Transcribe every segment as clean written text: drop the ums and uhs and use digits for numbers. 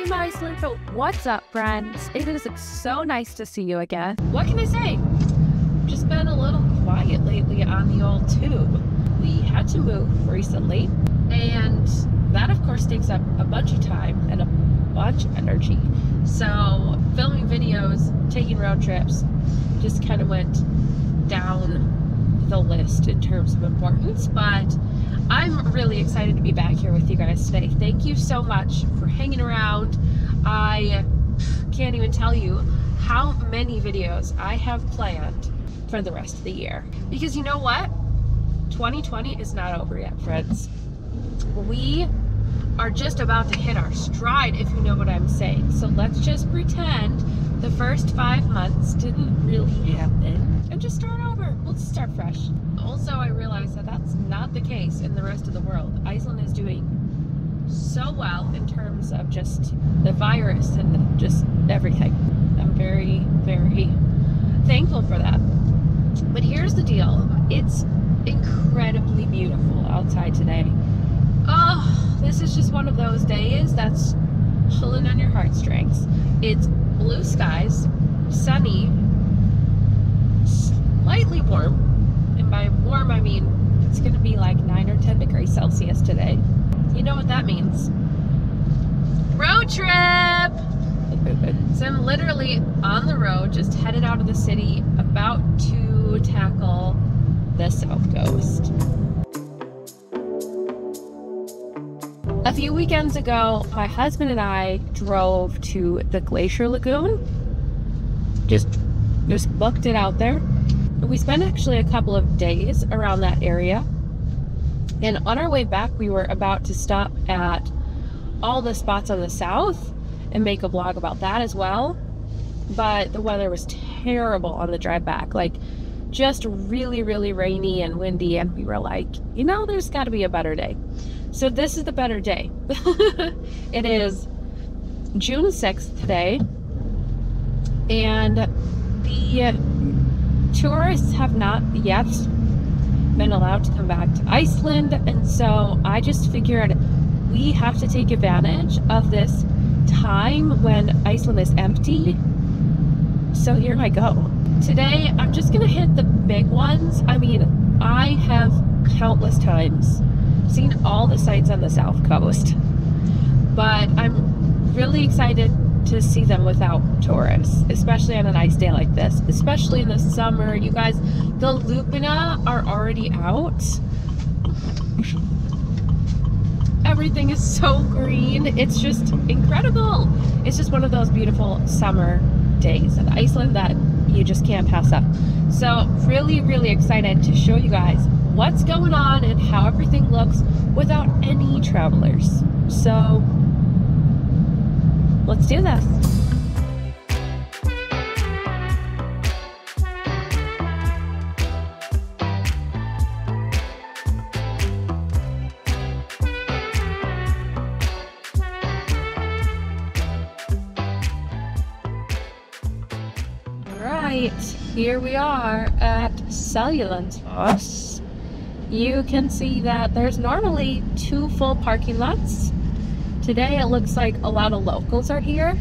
from Iceland. So what's up, friends? It is so nice to see you again. What can I say? Just been a little quiet lately on the old tube. We had to move recently, and that of course takes up a bunch of time and a bunch of energy. So filming videos, taking road trips just kind of went down the list in terms of importance, but I'm really excited to be back here with you guys today. Thank you so much for hanging around. I can't even tell you how many videos I have planned for the rest of the year. Because you know what? 2020 is not over yet, friends. We are just about to hit our stride, if you know what I'm saying. So let's just pretend the first 5 months didn't really happen and just start over. Let's start fresh. Also, I realized that that's not the case in the rest of the world. Iceland is doing so well in terms of just the virus and just everything. I'm very, very thankful for that. But here's the deal. It's incredibly beautiful outside today. Oh, this is just one of those days that's pulling on your heartstrings. It's blue skies, sunny, slightly warm. And by warm, I mean it's going to be like 9 or 10 degrees Celsius today. You know what that means. Road trip! So I'm literally on the road, just headed out of the city, about to tackle the South Coast. A few weekends ago, my husband and I drove to the Glacier Lagoon. Just booked it out there. We spent actually a couple of days around that area. And on our way back, we were about to stop at all the spots on the south and make a vlog about that as well. But the weather was terrible on the drive back. Like, just really, really rainy and windy. And we were like, you know, there's got to be a better day. So this is the better day. It is June 6th today. And the tourists have not yet been allowed to come back to Iceland. And so I just figured we have to take advantage of this time when Iceland is empty. So here I go. Today, I'm just gonna hit the big ones. I mean, I have countless times seen all the sights on the South Coast, but I'm really excited to see them without tourists, especially on a nice day like this, especially in the summer. You guys, the lupina are already out. Everything is so green. It's just incredible. It's just one of those beautiful summer days in Iceland that you just can't pass up. So really, really excited to show you guys what's going on and how everything looks without any travelers. So let's do this. Right, here we are at Seljalandsfoss. You can see that there's normally 2 full parking lots. Today it looks like a lot of locals are here,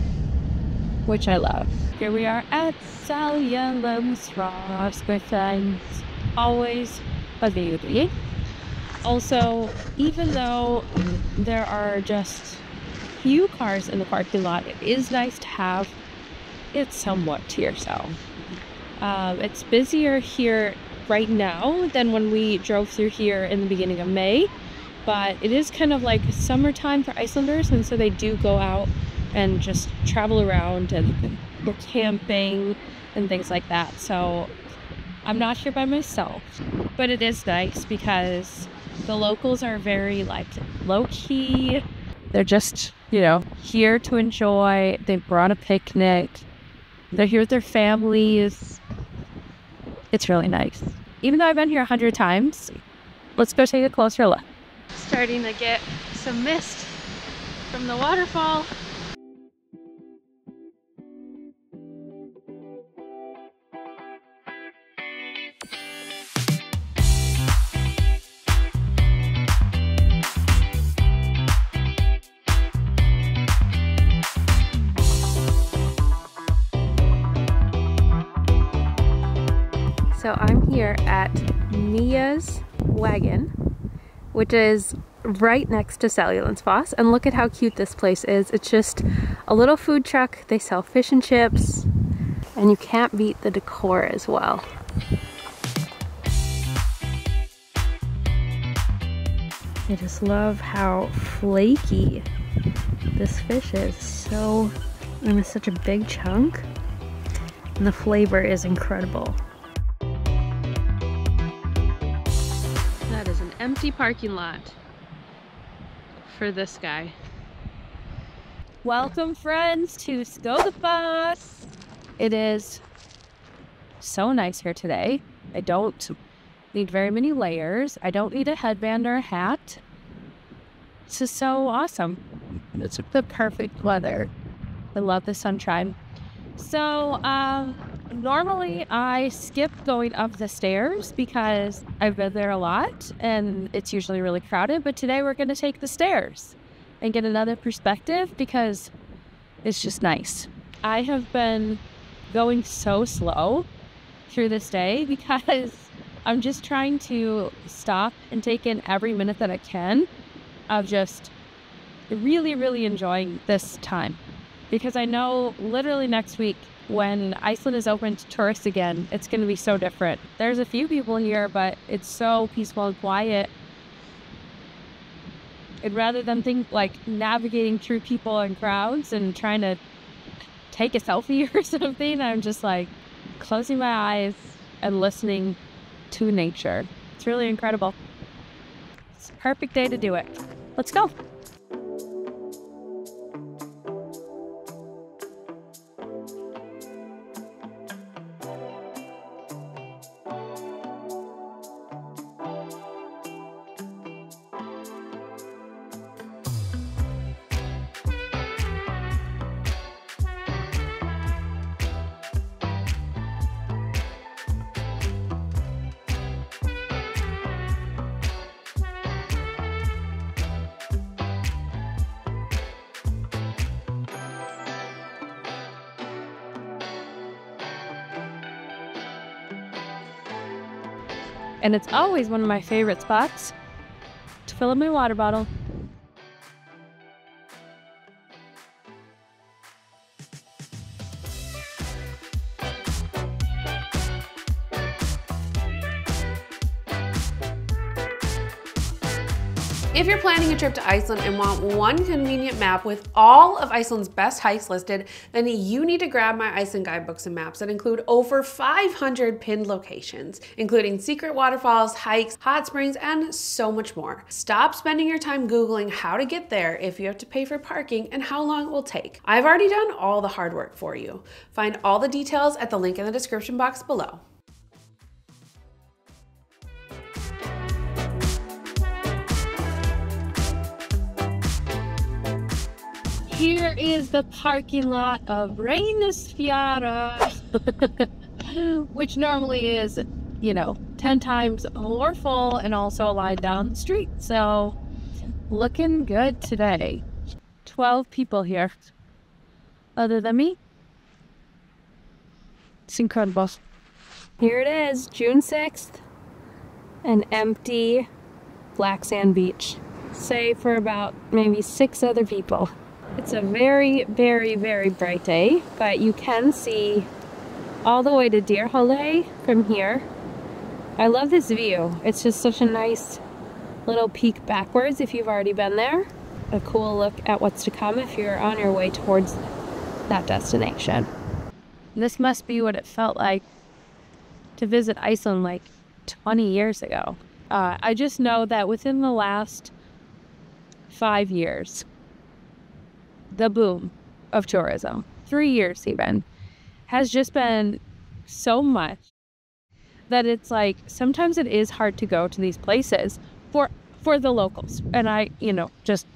which I love. Here we are at Seljalandsfoss, which is always a beauty. Also, even though there are just few cars in the parking lot, it is nice to have it somewhat to yourself. It's busier here right now than when we drove through here in the beginning of May, but it is kind of like summertime for Icelanders, and so they do go out and just travel around and go camping and things like that. So I'm not here by myself, but it is nice because the locals are very like low-key. They're just, you know, here to enjoy. They brought a picnic. They're here with their families. It's really nice. Even though I've been here 100 times, let's go take a closer look. Starting to get some mist from the waterfall. So I'm here at Mia's Wagon, which is right next to Seljalandsfoss, and look at how cute this place is. It's just a little food truck. They sell fish and chips, and you can't beat the decor as well. I just love how flaky this fish is. So, and it's such a big chunk, and the flavor is incredible. That is an empty parking lot for this guy. Welcome, friends, to Skogafoss. It is so nice here today. I don't need very many layers. I don't need a headband or a hat. This is so awesome. It's the perfect weather. I love the sunshine. So, normally I skip going up the stairs because I've been there a lot and it's usually really crowded, but today we're going to take the stairs and get another perspective because it's just nice. I have been going so slow through this day because I'm just trying to stop and take in every minute that I can of just really enjoying this time, because I know literally next week when Iceland is open to tourists again, it's going to be so different. There's a few people here, but it's so peaceful and quiet. And rather than think like navigating through people and crowds and trying to take a selfie or something, I'm just like closing my eyes and listening to nature. It's really incredible. It's a perfect day to do it. Let's go. And it's always one of my favorite spots to fill up my water bottle. If you're planning a trip to Iceland and want one convenient map with all of Iceland's best hikes listed, then you need to grab my Iceland guidebooks and maps that include over 500 pinned locations, including secret waterfalls, hikes, hot springs, and so much more. Stop spending your time Googling how to get there if you have to pay for parking and how long it will take. I've already done all the hard work for you. Find all the details at the link in the description box below. Here is the parking lot of Reynisfjara, which normally is, 10 times more full and also a line down the street. So, looking good today. 12 people here, other than me. It's incredible. Here it is, June 6th, an empty black sand beach, save for about maybe 6 other people. It's a very bright day, but you can see all the way to Dyrhólaey from here. I love this view. It's just such a nice little peek backwards if you've already been there. A cool look at what's to come if you're on your way towards that destination. This must be what it felt like to visit Iceland like 20 years ago. I just know that within the last 5 years, the boom of tourism, 3 years even, has just been so much that it's like sometimes it is hard to go to these places for the locals. And just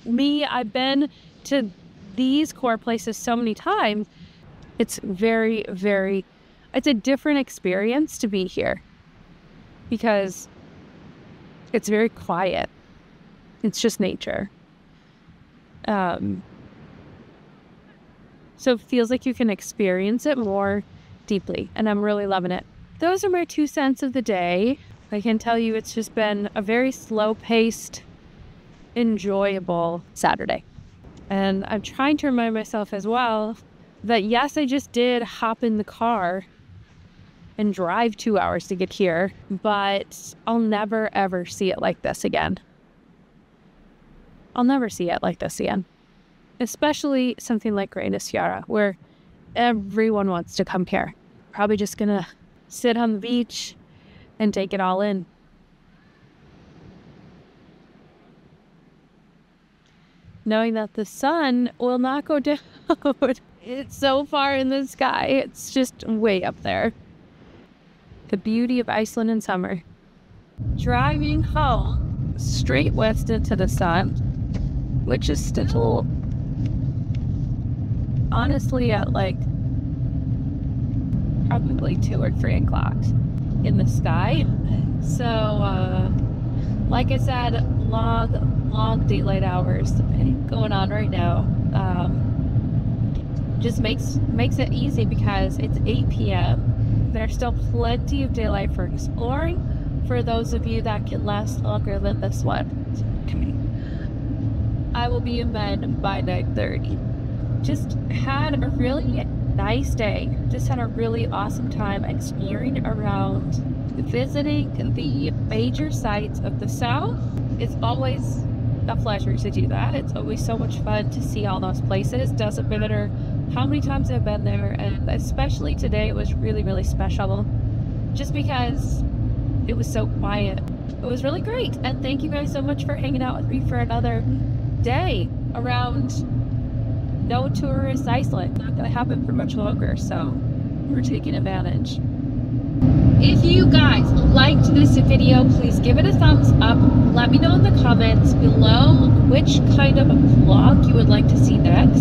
me, I've been to these core places so many times. It's it's a different experience to be here because it's very quiet. It's just nature. So it feels like you can experience it more deeply, and I'm really loving it. those are my 2 cents of the day. I can tell you it's just been a very slow-paced, enjoyable Saturday. And I'm trying to remind myself as well that yes, I just did hop in the car and drive 2 hours to get here, but I'll never ever see it like this again. I'll never see it like this again. Especially something like Reynisfjara, where everyone wants to come here. Probably just gonna sit on the beach and take it all in. Knowing that the sun will not go down. It's so far in the sky, it's just way up there. The beauty of Iceland in summer. Driving home straight west into the sun, which is still honestly at like probably 2 or 3 o'clock in the sky. So like I said, long daylight hours going on right now. Just makes it easy because it's 8 p.m. There's still plenty of daylight for exploring for those of you that can last longer than this one. I will be in bed by 9:30. Just had a really nice day. Just had a really awesome time exploring around, visiting the major sites of the South. It's always a pleasure to do that. It's always so much fun to see all those places. Doesn't matter how many times I've been there, and especially today it was really, really special just because it was so quiet. It was really great, and thank you guys so much for hanging out with me for another day around no tourist Iceland. Not gonna happen for much longer, so we're taking advantage. If you guys liked this video, please give it a thumbs up. Let me know in the comments below which kind of a vlog you would like to see next.